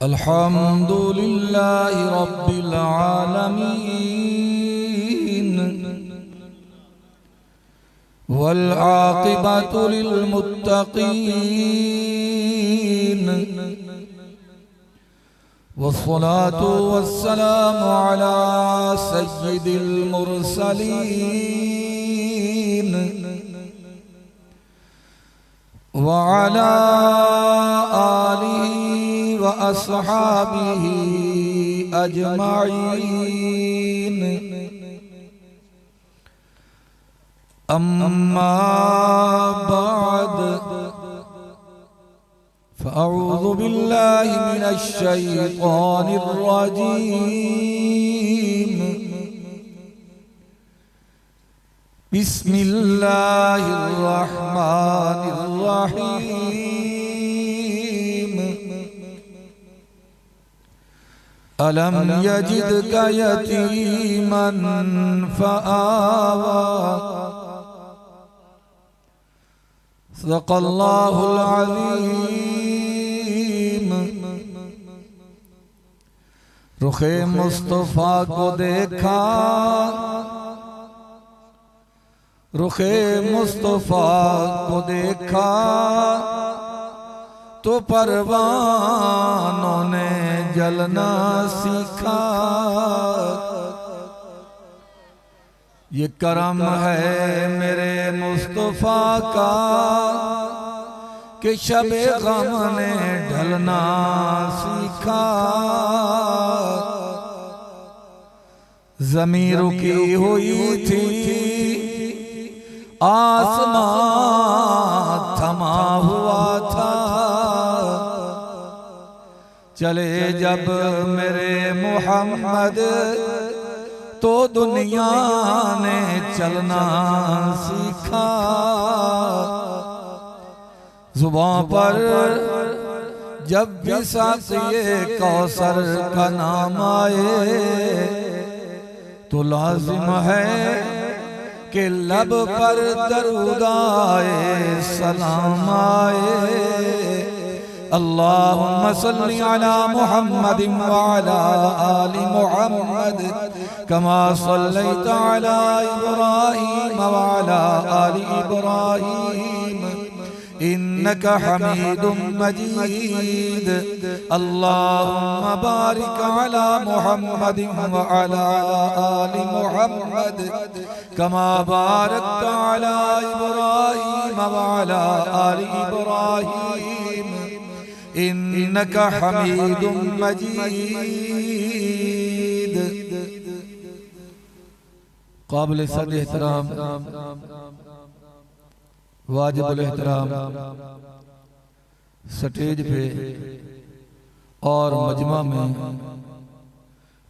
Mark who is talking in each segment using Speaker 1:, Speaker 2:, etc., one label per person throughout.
Speaker 1: अल्हम्दुलिल्लाहि रब्बिल आलमीन वल आक़िबतु लिल मुत्तक़ीन वस्सलातु वस्सलामु अला सय्यिदिल मुरसलीन व अला आलिहि व अस्हाबिहि अजमईन। अम्मा बाद फ़अऊज़ु बिल्लाहि मिनश शैतानिर रजीम। बिस्मिल्लाहिर रहमानिर रहीम। अलम यजिदका यतीमन फ़आवा। सदक़ल्लाहुल अज़ीम। रुखे मुस्तफ़ा को देखा, रुखे मुस्तफ़ा को देखा तो परवानों ने जलना सीखा। ये करम है मेरे मुस्तफ़ा का कि शबे गम ने ढलना सीखा। ज़मीं रुकी हुई थी, आसमां थमा हुआ था। चले जब मेरे मोहम्मद तो दुनिया ने चलना सीखा। जुबान पर जब भी साक़िए कौसर का नाम आए तो लाजिम है कि लब पर दरूद आए, सलाम आए। अल्लाहुम्मा सल्ली अला मुहम्मदिन व अला आलि मुहम्मद कमा सल्लैता अला इब्राहीम व अला आलि इब्राहीम इन्नका हमीदुम मजीद। अल्लाहुम्मा बारिक अला मुहम्मदिन व अला आलि मुहम्मद कमा बारकता अला इब्राहीम व अला आलि इब्राहीम इन्नका हमीदुम मजीद। काबिल सद एहतराम, वाजिबुल एहतराम स्टेज पे और मजमा में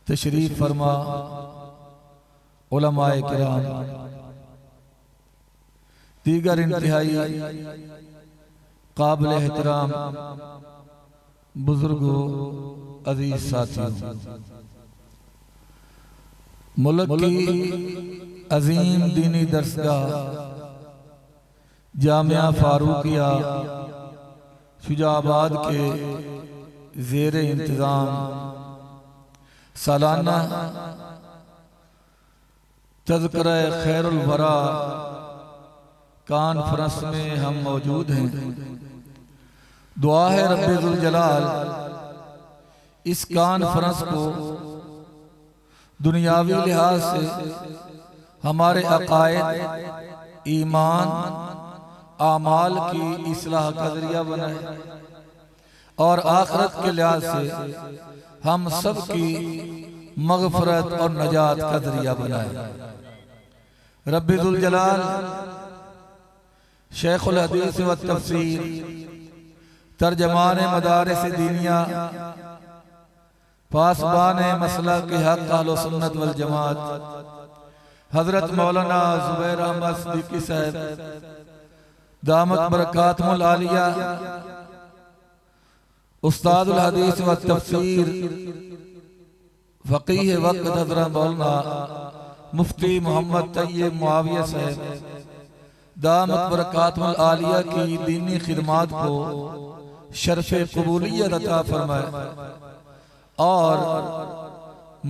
Speaker 1: तशरीफ फरमा उलमाए किराम, दीगर इंतहाई काबिल एहतराम बुजुर्गों, अजीज साथियों, मुल्क की अजीम दीनी दरसगाह जामिया फारूकिया शुजाबाद के ज़ेरे इंतज़ाम सालाना तज़किरा खैरुल वरा कॉन्फ्रेंस में हम मौजूद हैं। दुआ है रब्बे जुल जलाल इस कॉन्फ्रेंस को दुनियावी लिहाज से हमारे अकायद, ईमान, आमाल की इस्लाह का जरिया बनाए और आखिरत के लिहाज से हम सब की मग़फ़रत और नजात का जरिया बनाए। रब्बे जुल जलाल शेखुल हदीस व तफसीर, तर्जमान मदारिस दीनिया, पासबान मसला के हक़ अहले सुन्नत वल जमात हज़रत मौलाना ज़ुबैर अहमद सिद्दीकी साहब दामत बरकातुहुल आलिया, उस्तादुल हदीस व तफसीर, फ़क़ीह वक्त हज़रत मौलाना मुफ्ती मोहम्मद तैयब मुआविया साहब दामत बरकातुहुल आलिया की दीनी खिदमात को शर्फ़े कबूलियत अता फरमाए और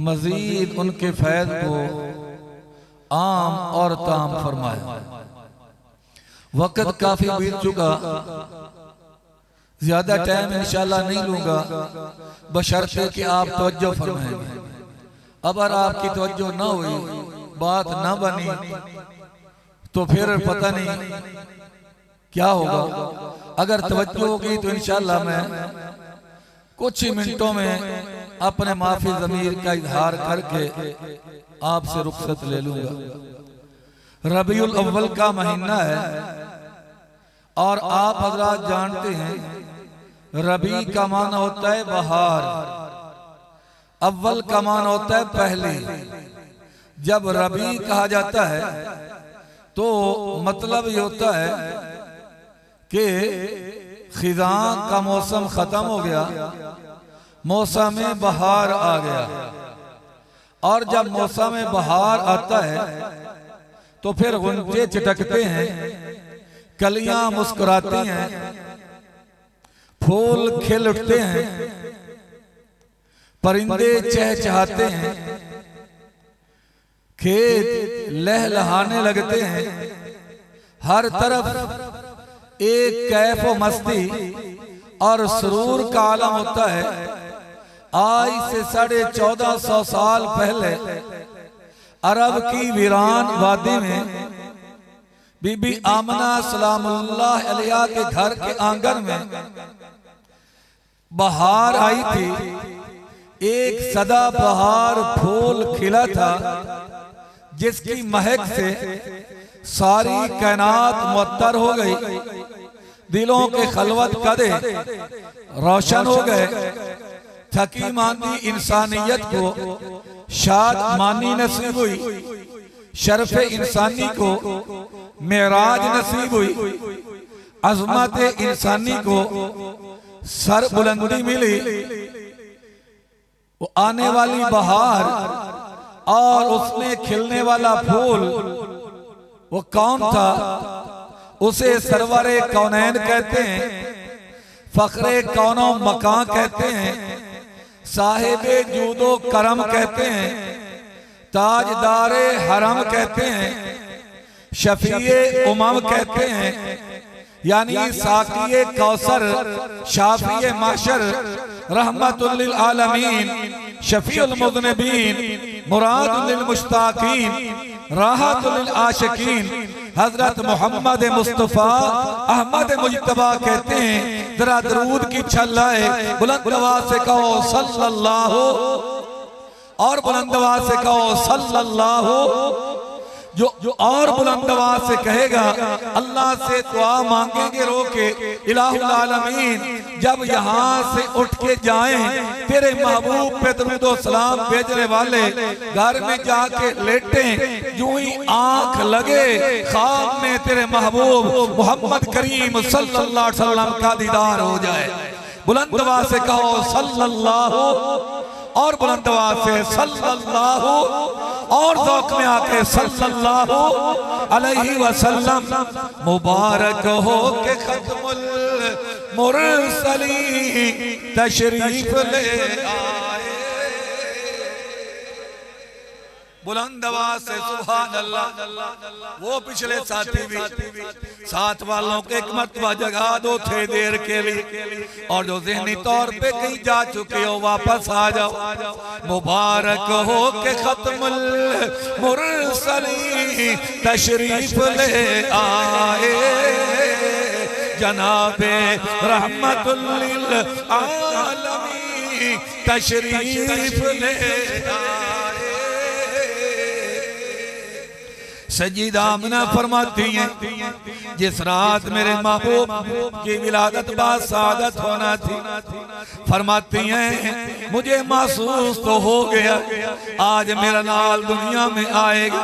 Speaker 1: मजीद उनके फैज़ को आम और ताम फरमाए। वक़्त काफी बीत चुका, ज्यादा टाइम इंशाल्लाह नहीं लूंगा, बशर्ते कि आप तवज्जो फरमाएंगे। अगर आपकी तवज्जो ना हुई, बात ना बनी, तो फिर पता नहीं क्या होगा। अगर तवज्जो होगी तो इंशाल्लाह मैं कुछ ही मिनटों में अपने माफी ज़मीर का इजहार करके आपसे रुखसत ले लूंगा। रबीउल अव्वल का महीना है और आप हजरात जानते हैं रबी का माना होता है बहार, अव्वल का माना होता है पहले। जब रबी कहा जाता है तो मतलब ये होता है कि खिज़ां का मौसम खत्म हो गया, मौसम बहार आ गया। और जब मौसम बहार आता है तो फिर गुंजे चटकते हैं, कलियां मुस्कुराती हैं, फूल खिल उठते हैं, परिंदे चहचहाते हैं, खेत लहलहाने लगते हैं। हर तरफ एक कैफ व मस्ती और सुरूर का आलम होता है। आज से 1450 साल पहले अरब की वीरान वादी में बीबी आमना सलामुल्लाह अलैहा के घर के आंगन में बहार आई थी। एक सदा बहार फूल खिला था जिसकी महक से सारी कायनात मुअत्तर हो गई, दिलों के खलवत कदे रोशन हो गए। थकी मांदी इंसानियत को शाद मानी नसीब हुई, शर्फ़े इंसानी को मेराज नसीब हुई, अज़मत इंसानी को सर बुलंदी मिली। वो आने वाली बहार और उसमें खिलने वाला फूल वो कौन था? उसे सरवरे कौनैन कहते हैं, फखरे कौनो मकां कहते हैं, साहिबे जूदो करम कहते हैं, ताजदारे हरम कहते हैं, शफीए उमम कहते हैं, यानी साकिए कौसर, शाफिए माशर, रहमतुल लिल आलमीन, शफीउल मुज़निबीन, मुरादुल लिल मुश्ताकीन, राहतुल लिल आशिकीन, हजरत मोहम्मद मुस्तफा अहमद मुज्तबा कहते हैं। जरा दरूद की छल आए, बुलंद आवाज से कहो सल्लल्लाहु, और बुलंद आवाज से कहो सल्लल्लाहु। जो और बुलंद आवाज से कहेगा, अल्लाह से दुआ मांगेंगे रो के, इलाहुल आलमीन जब यहाँ से उठ के जाएं, तेरे महबूब पे दरूद व सलाम भेजने वाले घर में जाके लेटे, यूं ही आंख लगे ख्वाब में तेरे महबूब मोहम्मद करीम सल्लल्लाहु अलैहि वसल्लम का दीदार हो जाए। बुलंद आवाज से कहो सल्लल्लाहु, और बुलंद आवाज से सल्लल्लाहु, और ज़ौक़ में आके सल्लल्लाहु अलैहि वसल्लम। मुबारक हो के खत्मुल मुरसलीन तशरीफ ले आए। बुलंद आवाज से सुभान अल्लाह। वो पिछले साथी भी साथ वालों के एक मरतबा जगा दो थे देर के लिए, और जो ज़हनी तौर पे कहीं जा चुके हो वापस आ जाओ। मुबारक हो के खत्मुल मुरसलीन तशरीफ ले आए, जनाबे रहमतुल लिल आलमीन तशरीफ ले आए। सजीदा आमना फरमाती हैं, जिस रात मेरे महबूब की विलादत बाद सादत होना थी, फरमाती हैं मुझे महसूस तो हो गया आज मेरा लाल दुनिया में आएगा,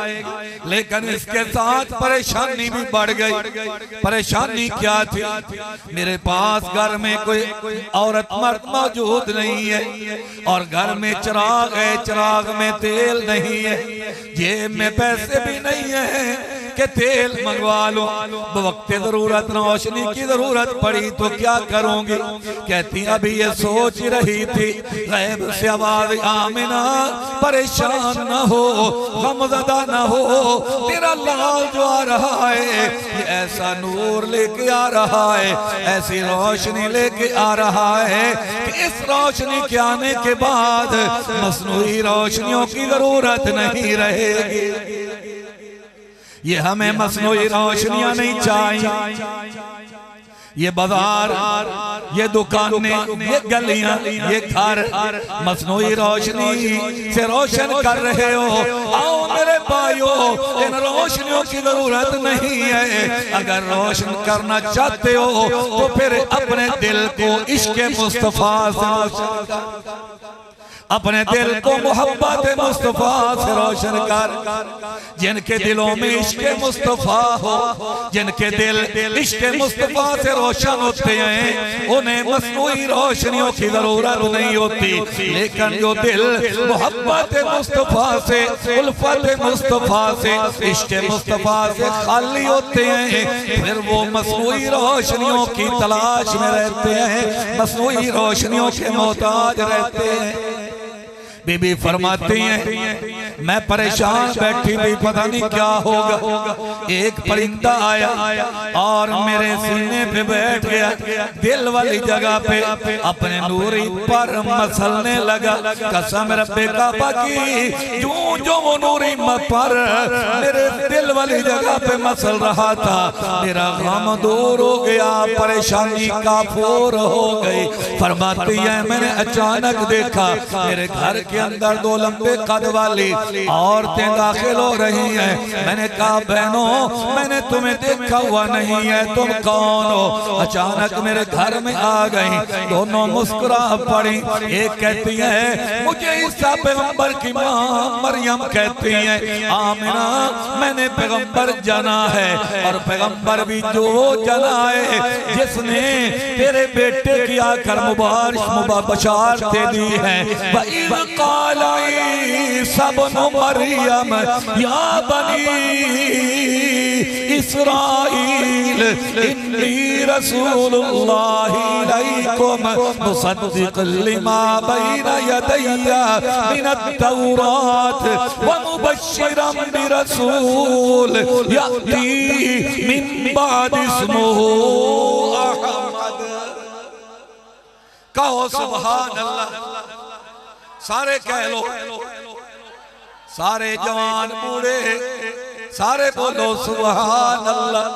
Speaker 1: लेकिन इसके साथ परेशानी भी बढ़ गई। परेशानी क्या थी? मेरे पास घर में कोई औरत मर्द मौजूद नहीं है, और घर में चिराग है, चिराग में तेल नहीं है, जेब में पैसे भी नहीं है, कि तेल मंगवा लो, वक्त जरूरत रोशनी की जरूरत पड़ी तो क्या करूंगी? कहती अभी ये सोच रही थी, गैब से आवाज आमिना परेशान न हो, गमज़दा न हो, तेरा लाल जो आ रहा है ये ऐसा नूर लेके आ रहा है, ऐसी रोशनी लेके आ रहा है कि इस रोशनी के आने के बाद मसनूई रोशनियों की जरूरत नहीं रहेगी। ये हमें मसनूई रोशनियां नहीं चाहिए। ये बाजार, ये दुकानें, ये गलियां, ये घर मसनूई रोशनी से रोशन कर रहे हो। आओ मेरे भाइयों, इन रोशनियों की जरूरत नहीं है। अगर रोशन करना चाहते हो तो फिर अपने दिल को इश्क़ मुस्तफा से रोशन कर, अपने दिल को मोहब्बत मुस्तफा से रोशन कर। जिनके दिलों में इश्क़ मुस्तफा हो, जिनके दिल इश्क़ मुस्तफा से रोशन होते हैं, उन्हें मसनूई रोशनियों की जरूरत नहीं होती। लेकिन जो दिल मोहब्बत मुस्तफा से, उल्फत मुस्तफा से, इश्क़ मुस्तफा से खाली होते हैं, फिर वो मसनूई रोशनियों की तलाश में रहते हैं, मसनूई रोशनियों के मोहताज रहते हैं। बीबी फरमाती हैं मैं परेशान बैठी हुई, पता नहीं क्या होगा। एक परिंदा आया और मेरे सीने पे बैठ गया, दिल वाली जगह पे अपने नूरी पर मसलने लगा। कसम रब्बे काबा की, जो जो वो नूरी पर मेरे दिल वाली जगह पे मसल रहा था, मेरा गम दूर हो गया, परेशानी काफूर हो गई। फरमाती है मैंने अचानक देखा मेरे घर के अंदर दो लंबे कद वाली औरतें दाखिल हो रही हैं। मैंने कहा बहनों, मैंने तुम्हें देखा हुआ नहीं है, तुम कौन हो? अचानक मेरे घर में आ गई, दोनों मुस्कुरा पड़ी। एक कहती है मुझे ईसा पैगंबर की माँ मरियम कहती है, आमिना मैंने पैगंबर जाना है, और पैगंबर भी जो जाना है जिसने तेरे बेटे की आकर बशारतें दी है। सब मरियम या बनी इस्राईल इन्नी रसूलुल्लाह इलैकुम मुसद्दिक़न लिमा बैना यदैया मिनत तौरात व मुबश्शिरन बिरसूल याती मिन बाद इस्मुहु अहमद। कहो सुभान अल्लाह, सारे कह लो, सारे जवान बूढ़े सारे बोलो सुभान अल्लाह।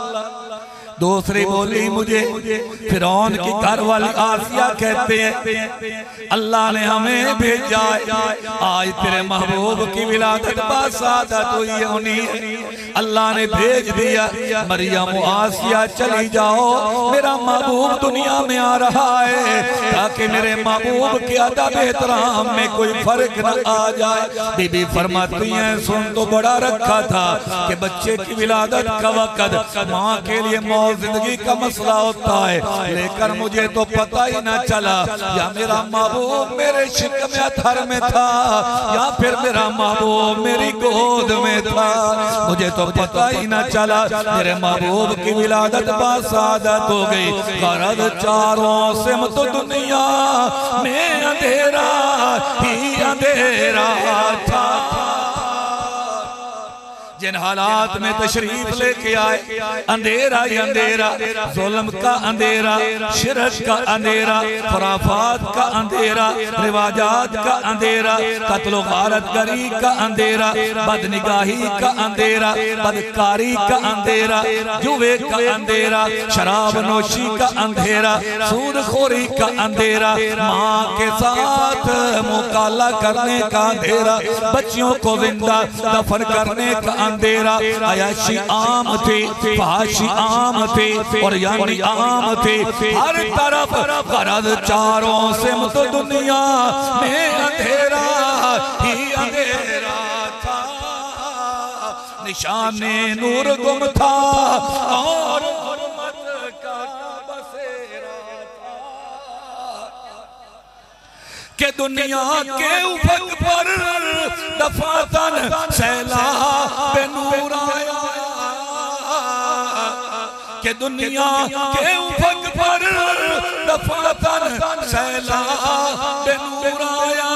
Speaker 1: दूसरी बोली मुझे फिरौन की घर वाली आसिया कहते हैं अल्लाह ने हमें भेजा आज तेरे महबूब की विलादत बासादत हुई होनी है। अल्लाह ने भेज दिया मरियम आसिया चली जाओ, मेरा महबूब दुनिया में आ रहा है, ताकि मेरे महबूब के अदब एहतराम में कोई फर्क न आ जाए। बीबी फरमाती हैं सुन तो बड़ा रखा था कि बच्चे की विलादत का वक़्त माँ के लिए जिंदगी का मसला होता है, लेकर मुझे तो पता ही ना चला या मेरा महबूब मेरे शिकम अथर में था या फिर मेरा महबूब मेरी गोद में था, मुझे तो पता ही ना चला। मेरे महबूब की विलादत बासादत हो गई। गरज चारों से तो दुनिया में अंधेरा ही अंधेरा था। जिन हालात में तशरीफ लेके आए अंधेरा ही अंधेरा, जुल्म का अंधेरा, शिरक का अंधेरा, खुराफात का अंधेरा, रिवाजात का अंधेरा, कत्लो गारतगरी का अंधेरा, बदनिगाही का अंधेरा, बदकारी का अंधेरा, जुए का अंधेरा, शराब नोशी का अंधेरा, सूदखोरी का अंधेरा, माँ के साथ मुकाला करने का अंधेरा, बच्चियों को जिंदा दफन करने का अंधेरा, अयाशी आम थी, फाशी आम थी और यानी आम थी, हर तरफ गरज चारों से तो दुनिया में अंधेरा ही अंधेरा था। निशाने नूर गुम था और हुर्मत का बसेरा था कि दुनिया के उफक पर दफातन सैलाब नूर आया। कि दुनिया के उफक पर दफातन सैलाब नूर आया,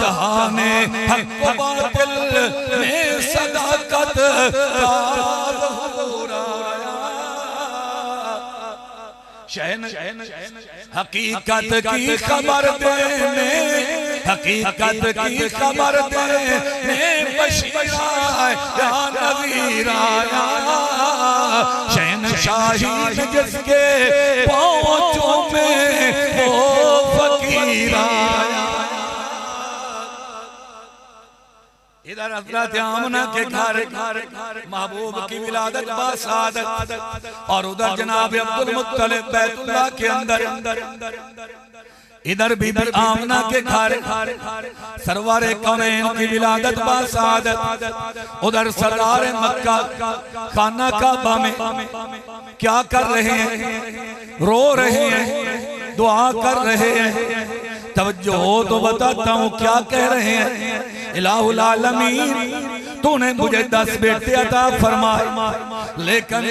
Speaker 1: जहाने हक व बातिल में सदाकत का ज़हूर आया। हकीकत की खबर देने, हकीकत की खबर देने बशीर आया, नज़ीर आया। शहनशाही में जिसके पहुंचों में वो फकीर आया। इधर हज़रत आमना के घर महबूब की विलादत बासादत, और उधर जनाब अब्दुल मुत्तलिब बैतुल्लाह के अंदर। इधर भी आमना के घर सरवारे कौनैन की विलादत बासादत, उधर सरदार मक्का खाना काबा में क्या कर रहे हैं? रो रहे हैं, दुआ कर रहे हैं। तवज्जो हो तो बताता हूँ क्या कह रहे हैं। इलाहुल आलमीन तूने मुझे 10 बेटे अता फरमाए, लेकिन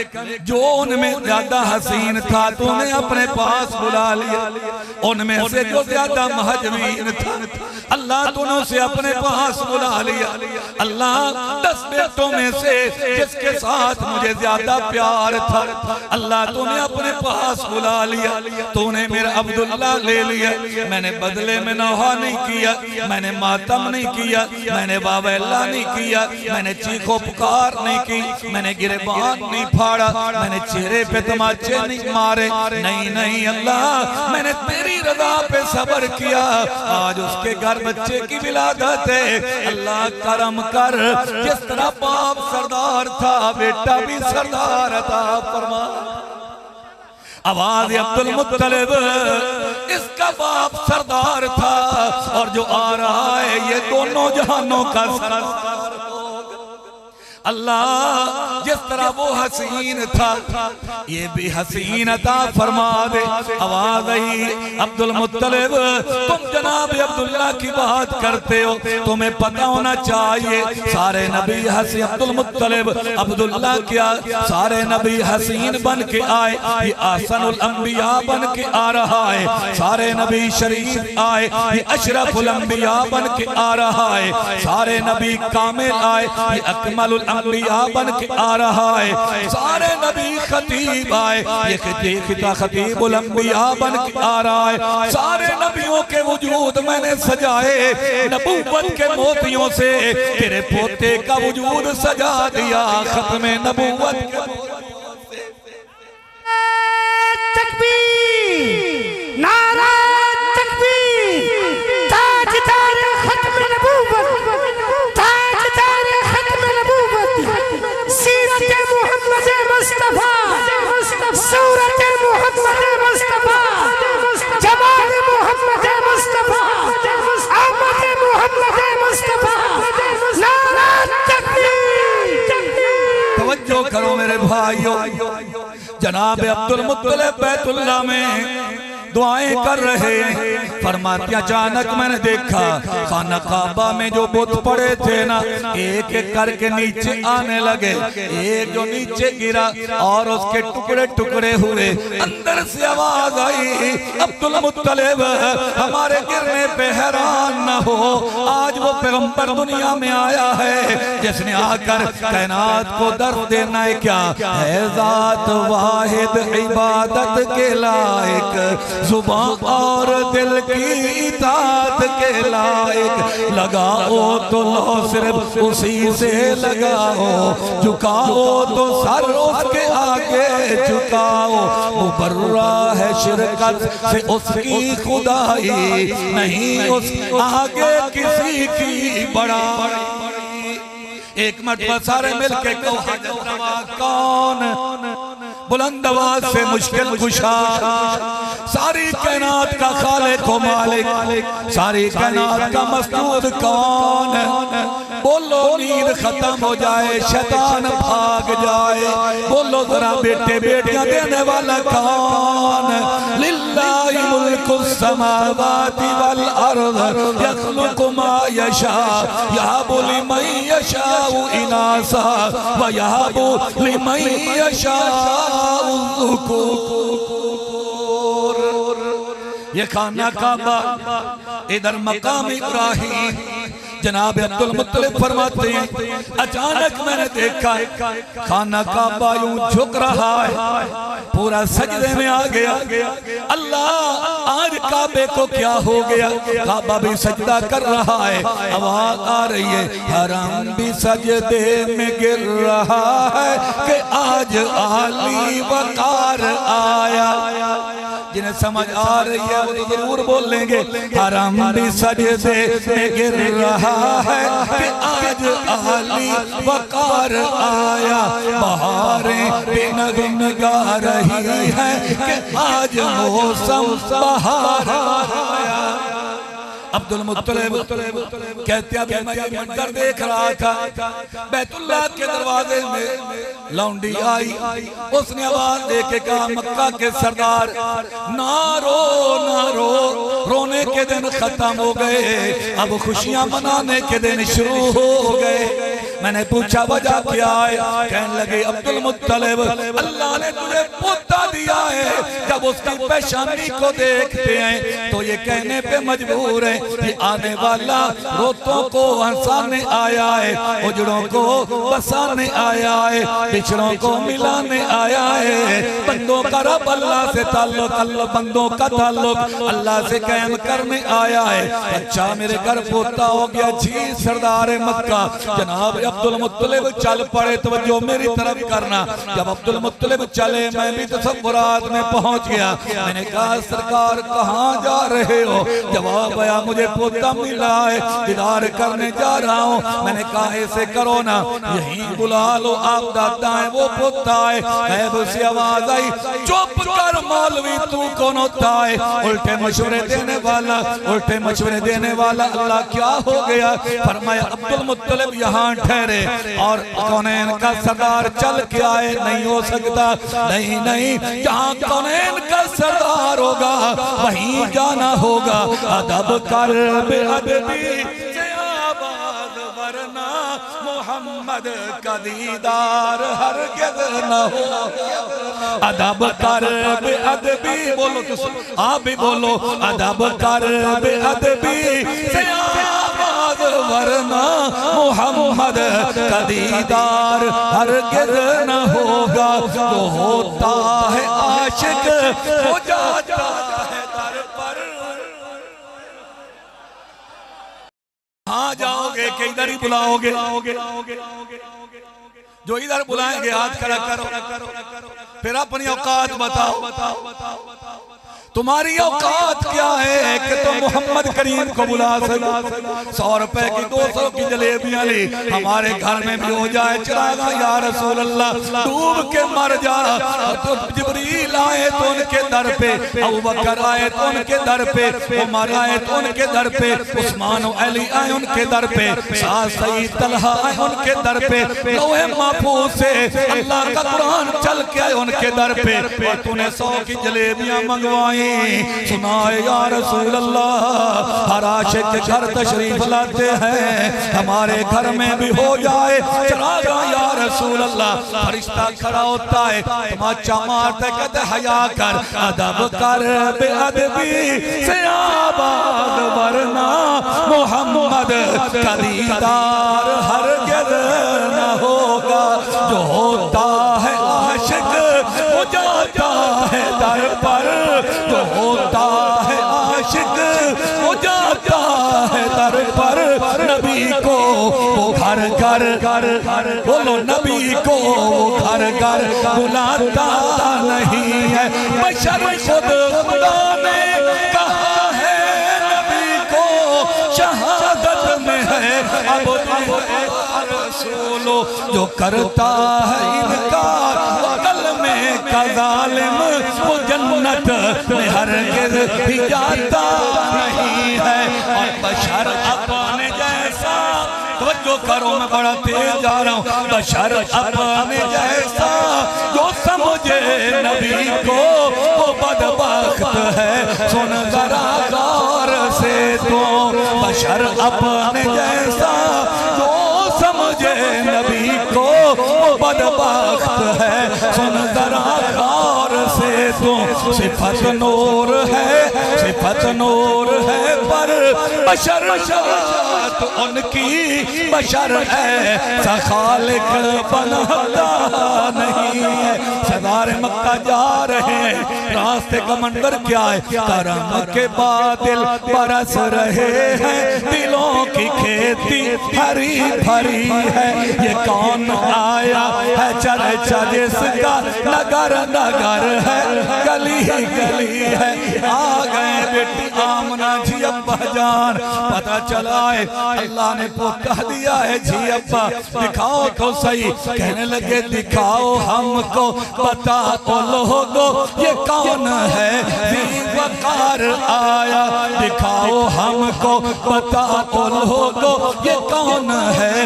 Speaker 1: जो उनमें ज्यादा हसीन था तूने अपने पास बुला लिया। उनमें से जो ज्यादा महजबीन था अल्लाह तूने उसे अपने पास बुला लिया। अल्लाह 10 बेटों में से जिसके साथ मुझे ज्यादा प्यार था अल्लाह तूने अपने पास बुला लिया। तूने मेरा अब्दुल्ला ले लिया। मैंने बदले में नौहा नहीं किया, मैंने मातम नहीं किया, मैंने बाबेला नहीं किया, मैंने चीखो पुकार नहीं की, मैंने गिरबान नहीं फाड़ा, मैंने चेहरे पे तमाचे नहीं मारे। नहीं नहीं अल्लाह, मैंने तेरी रज़ा पे सब्र किया। आज उसके घर बच्चे की विलादत है। अल्लाह करम कर, जिस तरह बाप सरदार था बेटा भी सरदार अता फरमा। आवाज अब्दुल मुत्तलिब, इसका बाप सरदार था और जो आ रहा है ये दोनों जहानों का सरदार। अल्लाह जिस तरह वो हसीन था ये भी हसीन अता फरमा दे। आवाज आई अब्दुल मुत्तलिब, तुम जनाब अब्दुल्ला की बात करते हो, तुम्हें पता होना चाहिए सारे नबी हसी अब्दुल मुत्तलिब अब्दुल्ला क्या सारे नबी हसीन बन के आए। ये आसनुल अंबिया बन के आ रहा है। सारे नबी शरीफ आए, ये अशरफुल अंबिया बन के आ रहा है। सारे नबी कामिल आए, ये अकमलुल अंबिया बन के आ रहा है। सारे नबी खतीब आए, ये खतीबुल अंबिया बन के आ रहा है। सारे नबियों के वजूद मैंने सजाए नबूवत के मोतियों से, तेरे पोते का वजूद सजा दिया खत्मे नबूवत के मोतियों से।
Speaker 2: तकबीर, नारा तकबीर, ताजदार खत्म नबूवत, ताजदार खत्म नबूवत, सीरत मोहम्मद मुस्तफा, सूरत मोहम्मद मुस्तफा, जमाल मोहम्मद मुस्तफा, आमद मोहम्मद मुस्तफा। नारा तकबीर।
Speaker 1: तवज्जो करो मेरे भाइयों, जनाब अब्दुल मुत्तलिब बैतुल्लाह में दुआएं कर रहे हैं। फरमाते अचानक मैंने देखा खाना काबा में जो बुत पड़े थे ना एक एक करके नीचे आने लगे। एक जो नीचे गिरा और उसके टुकड़े टुकड़े हुए। अंदर से आवाज आई अब्दुल मुत्तलिब हमारे गिरने पे हैरान न हो, आज वो पैगंबर दुनिया में आया है जिसने आकर कायनात को दर्द देना है। क्या है ज़ात वाहिद इबादत के लायक, जुबान और दिल की इताअत के लायक। लगाओ तो लो सिर्फ उसी से लगाओ, झुकाओ तो सर उसके आगे झुकाओ। मुबर्रा है शिरकत से उसकी खुदाई, नहीं उसके आगे किसी की बड़ाई। एक मरतबा सारे मिलके कहो हजरत रवा कौन? बुलंद आवाज से मुश्किल कुशा, सारी कायनात का खालिक व मालिक, सारी कायनात का मस्तूर कौन है? बोलो नींद खत्म हो जाए, शैतान भाग जाए। बोलो जरा बेटे बेटियां देने वाला कौन है? लिल्लाहि मुल्कुस समावाति वल अर्द यख्लुकु मा यशा यहबु लिमन यशाउ इनासा व यहबु लिमन यशाउ ज़ुकुर। ये खाना काबा, इधर मकाम इब्राहिम। जनाब अब्दुल मुत्तलिब फरमाते हैं अचानक मैंने देखा खाना काबा यूं झुक रहा है, पूरा सजदे में आ गया। अल्लाह आज काबे को क्या हो गया? काबा भी सजदा कर रहा है, आवाज आ रही है हरम भी सजदे में गिर रहा है कि आज आली वकार आया। जिन्हें समझ आ रही है वो जरूर बोलेंगे हरम भी सजदे में गिर रहा है कि आज आली वकार आया। बहारें बेनगुन गा रही है कि आज मौसम बहार आया। अब्दुल मुत्तलिब कहते हैं मैं ये मंजर देख रहा था, बैतुल्लाह के दरवाजे में लौंडी आई, उसने आवाज दे के कहा मक्का के सरदार ना रो ना रो, रोने के दिन खत्म हो गए, अब खुशियां मनाने के दिन शुरू हो गए। मैंने पूछा वजह क्या है? कहने लगे अब्दुल मुत्तलिब अल्लाह ने तुझे पोता दिया है। जब उसकी पेशानी को देखते हैं तो ये कहने पे मजबूर है कि आने वाला रोतों को हंसाने आया है, उजड़ों को बसाने आया है, बिछड़ों को मिलाने आया है। बंदों का रब अल्लाह से ताल्लुक, अल्लाह बंदों का ताल्लुक अल्लाह से कायम करने आया है। अच्छा मेरे घर पोता हो गया जी सरदार मक्का। जनाब अब्दुल मुत्तलिब चल पड़े, तवज्जो मेरी तरफ करना। जब अब्दुल मुत्तलिब चले मैं भी तसव्वुरात में पहुंच गया। मैंने कहा सरकार कहाँ जा रहे हो? जवाब आया मुझे पोता मिला है, दीदार करने जा रहा हूँ। मैंने कहा ऐसे करो ना यहीं बुला लो, आप दादा है वो पोता है। से आवाज आई चुप कर मौलवी तू कौन होता है? उल्टे मशवरे देने वाला, उल्टे मशवरे देने वाला। अल्लाह क्या हो गया? फरमाया अब्दुल मुत्तलिब यहाँ ठहरे और कौनैन का सरदार चल के आए। नहीं हो सकता, नहीं नहीं, जहाँ कौनैन का सरदार होगा वहीं जाना होगा। अदब कर बेअदबी से आबाद वरना मोहम्मद का दीदार हरगिज़ न हो। अदब कर बेअदबी, बोलो तो आप भी बोलो अदब कर बेअदबी से आबाद वरना मोहम्मद का दीदार हरगिज़ न होगा। जो होता है आशिक हो जाता है दर पर। हाँ जाओगे कि इधर ही बुलाओगे? जो इधर बुलाएंगे हाथ खड़ा करो, फिर अपनी औकात बताओ। तुम्हारी औकात क्या है कि तुम मोहम्मद करीम को बुला सको? 100 रुपए की 200 की जलेबियां ली, हमारे घर में भी हो जाए चिरागा या रसूल अल्लाह, डूब के मर जा। तो जिब्रील आए तो उनके दर पे, अबू बकर आए तो उनके दर पे, उमर आए तो उनके दर पे, उस्मान और अली आए उनके दर पे, साथ सईद तलहा आए उनके दर पे, लौहे महफूज से अल्लाह का कुरान चल के आए उनके दर पे, और तूने 100 की जलेबियां मंगवाई। सुनाए या रसूल अल्लाह, हर आशिक के घर तशरीफ लाते हैं, हमारे घर में भी हो जाए चिरागा या रसूल अल्लाह। फरिश्ता खड़ा होता है, तमाचा मारता कहते हया कर, अदब कर बेअदबी से आबाद वरना मोहम्मद का दीदार हरगिज़ न होगा। जो होता है आशिक हो जाता है दर पर, जो होता है आशिक हो जाता है दर पर। नबी को वो घर घर बोलो, नबी को वो घर घर बुलाता नहीं है। बशर खुद खुदा ने कहा है नबी को शहादत में है। अब रसूलो जो करता है इनकार, कल में का जालिम वो जन्नत में हरगिज़ भी जाता नहीं है। और बशर अपने जैसा, तवज्जो करो मैं बड़ा तेज जा रहा हूँ, बशर अपने जैसा जो समझे नबी को वो बदबख्त है। सुन जरा गौर से तो, बशर अपने जैसा जो समझे नबी को वो बदबख्त है। सुन जरा गौर से तो, सिफत नूर है, सिफत नूर है, पर बशर तो उनकी बशर है, खालिक बनता नहीं है। सरदार मक्का जा रहे हैं, रास्ते का मंजर क्या है? करम के बादल बरस रहे हैं, दिलों की खेती हरी भरी है। ये कौन आया है चर्चा जिसका नगर नगर है, गली गली है। आ गए बेटी आमना जी अब्बा जान, पता चला है अल्लाह ने पोता दिया है जी अब्बा, दिखाओ तो सही। कहने लगे दिखाओ हमको, बता तो लोगो ये कौन है वकार आया। दिखाओ हमको, बता तो लोगो ये कौन है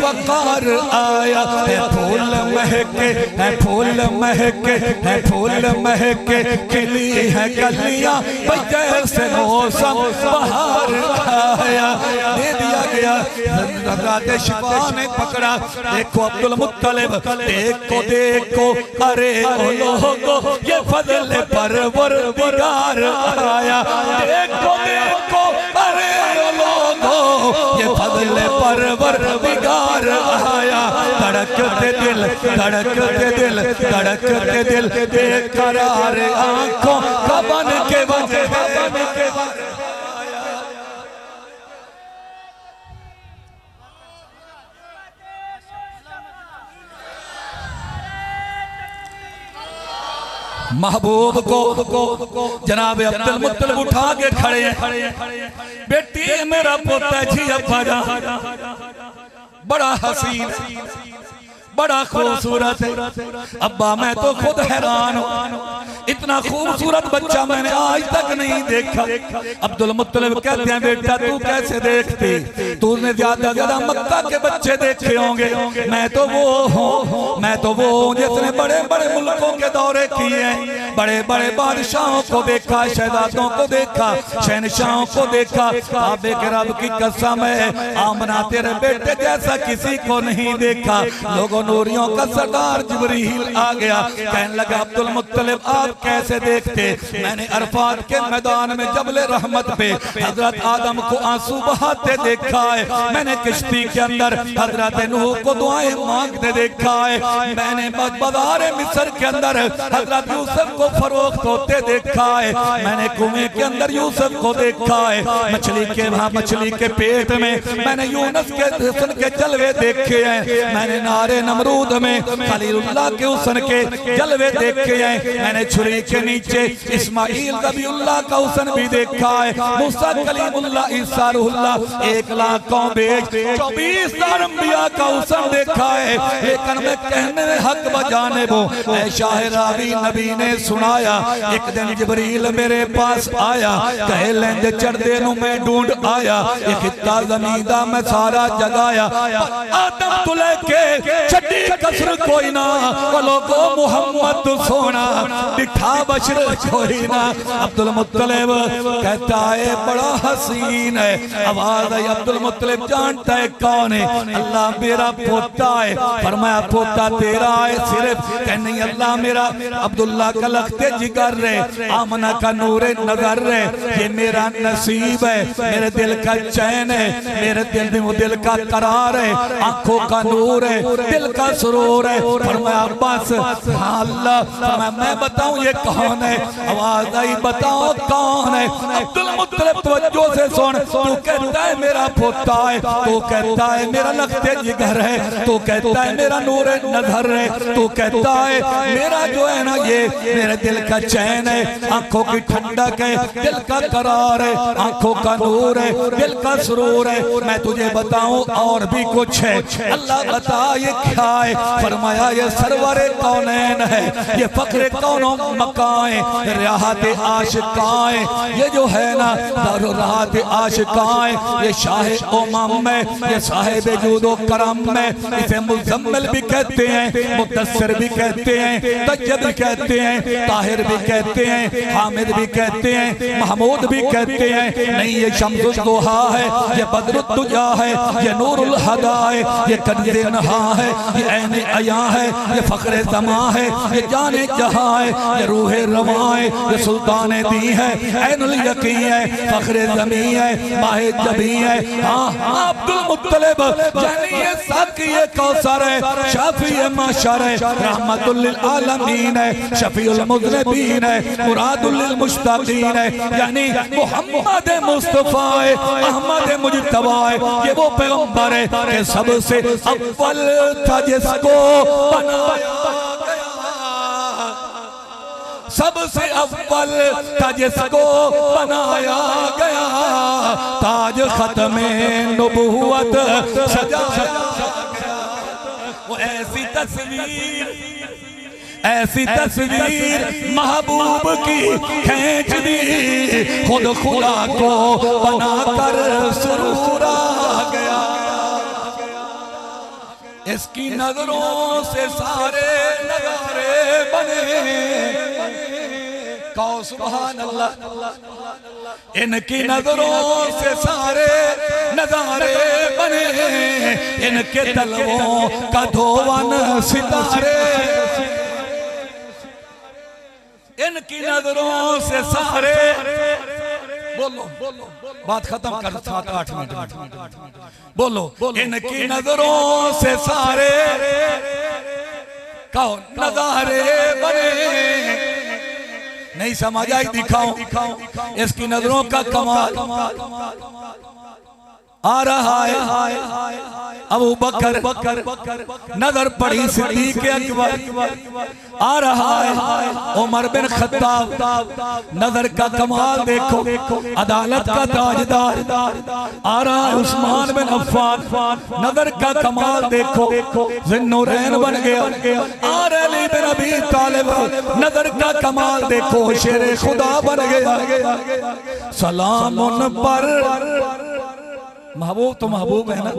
Speaker 1: वकार आया। है फूल महके, है फूल महके, है फूल महके, खिली है कलियां जैसे मौसम बाहर आया। दे दिया गया, हज़रत शिफा ने पकड़ा। देखो अब्दुल मुत्तलिब, देखो देखो, अरे ओ लोगो ये फजल परवरदिगार आया। देखो देखो, अरे ओ लोगो ये फजल परवरदिगार आया। धड़कते दिल, धड़कते दिल, धड़कते दिल, बेकरार आंखों का बन के बजे, बन के बजे महबूब को जनाब अब्दुल मुत्तलिब उठा के खड़े हैं। बेटी मेरा पोता जी अब्बा जान, बड़ा हसीन, बड़ा खूबसूरत है। अब्बा मैं तो खुद हैरान हूँ, इतना खूबसूरत बच्चा मैंने आज तक नहीं देखा। अब्दुल मुत्तलिब कहते हैं बेटा तू कैसे देखती, तूने ज्यादा ज्यादा मक्का के बच्चे देखे होंगे, मैं तो वो हूँ, मैं तो वो हूँ जिसने बड़े बड़े मुल्कों के दौरे किए हैं, बड़े बड़े बादशाहों को देखा, शहजादों को देखा, शहनशाहों को देखा। काबे के रब की कसम है आमना तेरे बेटे जैसा किसी को नहीं देखा। लोगों नूरियों का सरदार जिब्रील आ गया, कहने लगा अब्दुल मुत्तलिब आप कैसे देखते? मैंने अरफात के मैदान में जबले रहमत पे हजरत आदम को आंसू बहाते देखा है, मैंने किश्ती के अंदर हजरत नूह को दुआएं मांगते देखा है, मैंने बाजार मिस्र के अंदर हजरत यूसुफ को फरोख्त होते देखा है, मैंने कुएं के अंदर यूसुफ को देखा है, मछली के वहां मछली के पेट में मैंने यूनुस के हुस्न के जलवे देखे हैं, मैंने नारे नमरूद में खलीलुल्लाह के हुस्न के जलवे देखे हैं, मैंने छुरी के नीचे इस्माइल ज़बीहुल्लाह का हुस्न भी देखा है, मूसा कलीमुल्लाह ईसा रूहुल्लाह 1 लाख कौम बेच 24 अंबिया का हुस्न देखा है। लेकिन मैं कहने में हक बजाने वो शाह रावी नबी ने सुनाया, एक दिन जिब्रील मेरे पास आया, कहे लेंदे चढ़दे नु मैं ढूंढ आया, एक खित्ता ज़मीन दा मैं सारा जगाया, आदम तो लेके छठी कसर कोई ना, लोगो मुहम्मद सोना दिखा बशर कोई ना। अब्दुल मुत्तलिब कहता है बड़ा हसीन है, आवाज आई अब्दुल मुत्तलिब जानता है कौन है? अल्लाह मेरा पोता है। फरमाया पोता तेरा है सिर्फ? कह नहीं अल्लाह मेरा अब्दुल्ला का लखते जिगर रे, आमना का नूरे नजर रे, ये मेरा नसीब है, मेरे दिल का चैन है, मेरे दिल में वो दिल का करार है, आंखों का नूर है, दिल का सुरूर है। फरमाया बस हाँ अल्लाह, मैं बताऊं ये कौन है? आवाज आई बताओ कौन है? अब्दुल मुत्तलिब तवज्जो से सुन, तू कहता है मेरा पोता है, तू कहता है मेरा लखते जिगर है, तू कहता है मेरा नूरे नजर है, तू कहता है मेरा जो है ना ये मेरे दिल का चैन है, आंखों की ठंडक है, दिल का करार है, आंखों का नूर है, दिल का सुरूर है। मैं तुझे बताऊं और भी कुछ है। अल्लाह बता ये क्या दिखाए, फरमाया ये सरवरे कौनैन है, ये फक्रे कौनो मकाए, राहत आशिकाए, ये जो है ना राहत आशिकाए, ये शाह उमम में, ये साहिब जूदो करम में, इसे मुजम्मिल भी कहते हैं, मुद्दस्सिर भी कहते हैं, तय्यब भी कहते हैं, ताहिर भी कहते हैं, हामिद भी कहते हैं, महमूद भी कहते हैं। नहीं, ये शम्सुल दुहा है, ये बदरुद दुजा है, ये नूरुल हदा है, ये कंज़े नहा है, ये ऐन अया है, ये फख्रे ज़मा है, ये जाने जहां है, ये रूहे रवा है, ये सुल्तान दी है, ऐनुल यकीन है, फख्रे ज़मी है, माहे जबी है। हाँ, अब्दुल मुत्तलिब यानी ये साकी है, कौसर है, शाफी है, माशर है, रहमतुल लिल आलमीन है, शफीउल मुज़निबीन है, मुरादुल लिल मुश्ताकीन है, यानी मोहम्मद मुस्तफा है, अहमद मुज्तबा है। ये वो पैगंबर है कि सबसे अव्वल था जिसको बनाया गया, सबसे अव्वल था जिसको बनाया गया, ताज खत्मे नबुव्वत सजाया गया। वो ऐसी तस्वीर महबूब की खींच दी, खुद खुदा को बनाकर सुरूर आ गया। इसकी नजरों से सारे नजारे बने, कहो सुभान अल्लाह। इनकी नजरों से सारे नजारे बने, इनके तलवों का धोवन सितारे, इनकी नजरों से सारे, बोलो बात खत्म कर, 7-8 मिनट बोलो। इनकी नजरों से सारे कहो नजारे बने, नहीं समझ आई दिखाऊं इसकी नजरों का कमाल। आ रहा है अबू बकर, नजर पड़ी सिद्दीक अकबर, आ रहा है उमर बिन खत्ताब, नजर का कमाल देखो, अदालत का ताजदार, आ रहा है उस्मान बिन अफ्फान, नजर का कमाल देखो, ज़ुन्नूरैन बन गया, आ रहा अली बिन अबी तालिब, नजर का कमाल देखो, शेरे खुदा बन गया। सलाम उन पर, महबूब तो महबूब है ना,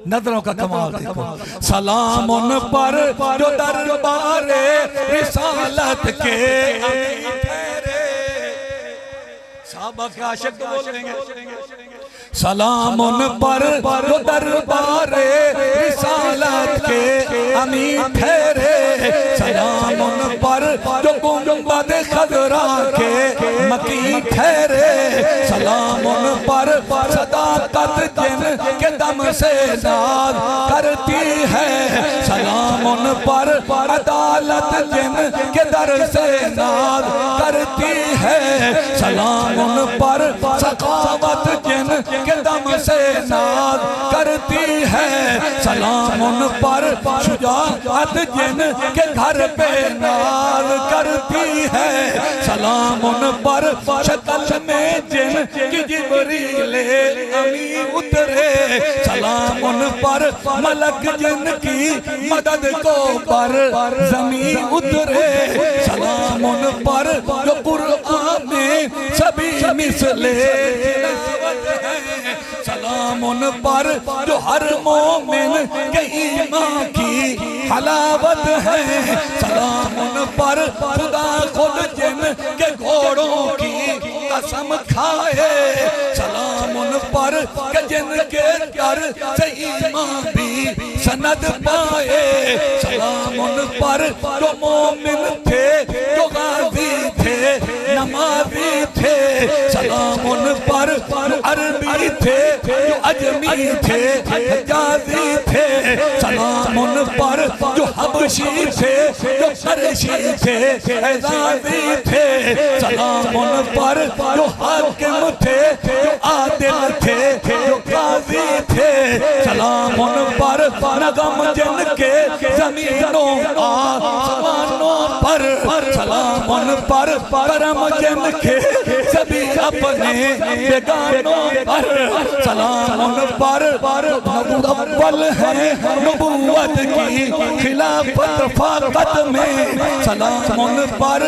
Speaker 1: नजरों का कमाल देखो। सलाम उन पर जो दरबारे रिसालत के साहबा के आशिक बोलेंगे। सलाम उन पर जो दरबारे रिसालत के अमीर ठहरे, सलाम उन पर जो गुंबद खजरा के मकी ठहरे, सलाम उन पर सदाकत जिन के दम से नाज करती है, सलाम उन पर अदालत जिन के दर से नाज करती है, सलाम उन पर सखावत जिन के दम से नाज करती है, सलाम उन पर शुजाअत जिन के घर पे नाज करती है, सलाम उन पर शक्ल में जिन की जिब्रील अमीन उतरे, सलाम उन पर मलक जिन की मदद को पर ज़मीन उतरे, सलाम उन पर जो कुरान में सभी मिसले है, सलाम उन पर जो हर मोमिन के ईमान की हलावत है, सलाम उन पर खुदा खुद जिन के घोड़ों की कसम खाए, सलाम उन पर के जिनके दर से ईमान भी सनद पाए, सलाम उन पर जो मोमिन थे जो गाजी थे नमाजी थे, सलाम उन पर अरबी थे जो अजमी थे हिजाज़ी थे, सलाम उन पर जो हबशी थे जो फरशी थे एजाज़ी थे, सलाम उन पर जो हाकिम थे जो आदिल थे जो काज़ी थे, सलाम उन पर नगम जिनके ज़मीनों आसमानों पर, सलाम उन पर करम जिनके सभी अपने बेगानों पर सलाम उन पर अव्वल है नबूवत की खिलाफत फाकत में सलाम उन पर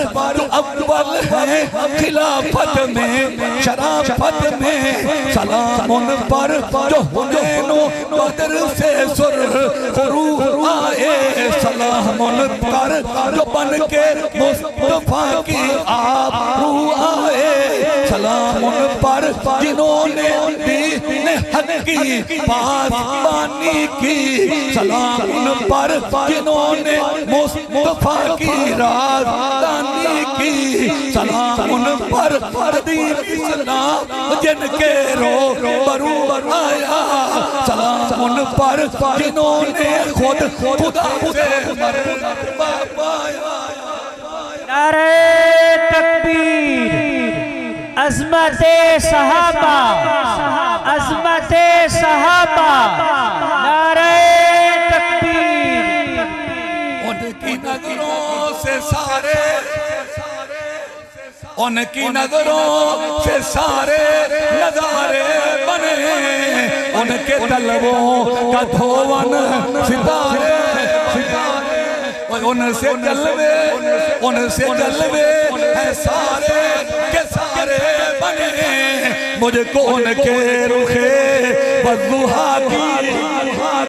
Speaker 1: अव्वल है खिलाफत में शराफत में सलाम उन पर जो हुनैनो बदर से सुरखरू आए सलाम उन पर जो बन के मुस्तफा की आबरू आए सलाम उन पर जिन्होंने दीन हक की पासबानी की सलाम उन पर जिन्होंने मुस्तफा की राजधानी की सलाम उन पर दीन इस्लाम जिनके रूबरू आया सलाम उन पर जिन्होंने खुद खुदा से मर्तबा पाया।
Speaker 2: नारे तकबीर, अज़मते सहाबा, अज़मते सहाबा, नारे तकबीर।
Speaker 1: उनकी नजरों से सारे, उनकी नजरों से सारे नजारे बने, उनके तलबों का धोवन सितारे, उनसे जलवे है सारे के सारे बने, मुझको उनके रुखे बदुहा की